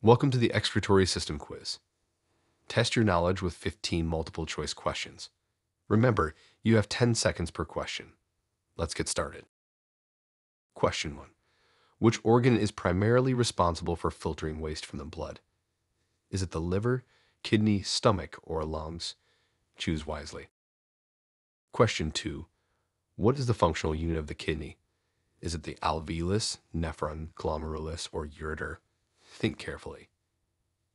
Welcome to the Excretory System quiz. Test your knowledge with 15 multiple-choice questions. Remember, you have 10 seconds per question. Let's get started. Question 1. Which organ is primarily responsible for filtering waste from the blood? Is it the liver, kidney, stomach, or lungs? Choose wisely. Question 2. What is the functional unit of the kidney? Is it the alveolus, nephron, glomerulus, or ureter? Think carefully.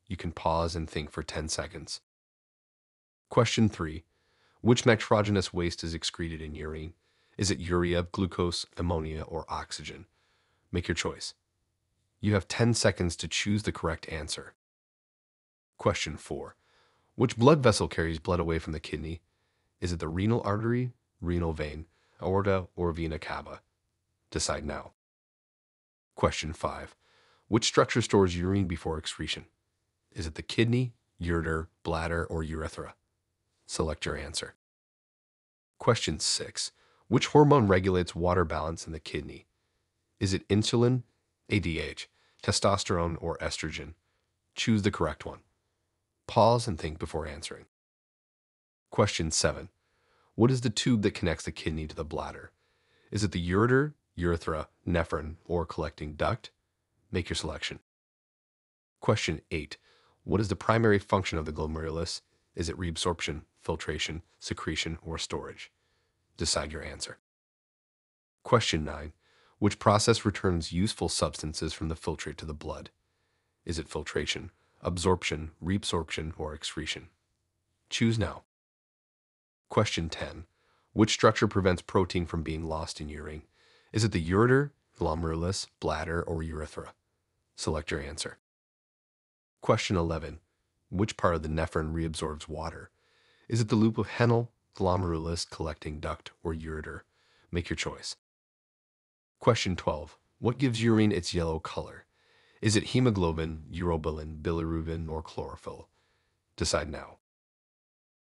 You can pause and think for 10 seconds. Question 3. Which nitrogenous waste is excreted in urine? Is it urea, glucose, ammonia, or oxygen? Make your choice. You have 10 seconds to choose the correct answer. Question 4. Which blood vessel carries blood away from the kidney? Is it the renal artery, renal vein, aorta, or vena cava? Decide now. Question 5. Which structure stores urine before excretion? Is it the kidney, ureter, bladder, or urethra? Select your answer. Question 6. Which hormone regulates water balance in the kidney? Is it insulin, ADH, testosterone, or estrogen? Choose the correct one. Pause and think before answering. Question 7. What is the tube that connects the kidney to the bladder? Is it the ureter, urethra, nephron, or collecting duct? Make your selection. Question 8. What is the primary function of the glomerulus? Is it reabsorption, filtration, secretion, or storage? Decide your answer. Question 9. Which process returns useful substances from the filtrate to the blood? Is it filtration, absorption, reabsorption, or excretion? Choose now. Question 10. Which structure prevents protein from being lost in urine? Is it the ureter, glomerulus, bladder, or urethra? Select your answer. Question 11. Which part of the nephron reabsorbs water? Is it the loop of Henle, glomerulus, collecting duct, or ureter? Make your choice. Question 12. What gives urine its yellow color? Is it hemoglobin, urobilin, bilirubin, or chlorophyll? Decide now.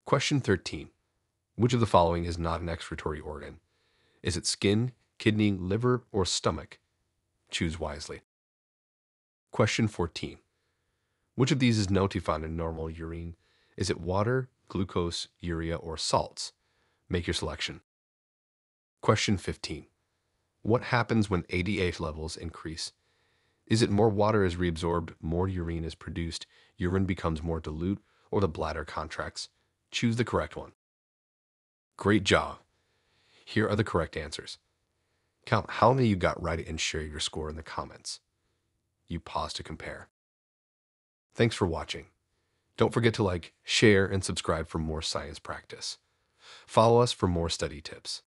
Question 13. Which of the following is not an excretory organ? Is it skin, kidney, liver, or stomach? Choose wisely. Question 14. Which of these is not found in normal urine? Is it water, glucose, urea, or salts? Make your selection. Question 15. What happens when ADH levels increase? Is it more water is reabsorbed, more urine is produced, urine becomes more dilute, or the bladder contracts? Choose the correct one. Great job! Here are the correct answers. Count how many you got right and share your score in the comments. You pause to compare. Thanks for watching. Don't forget to like, share, and subscribe for more science practice. Follow us for more study tips.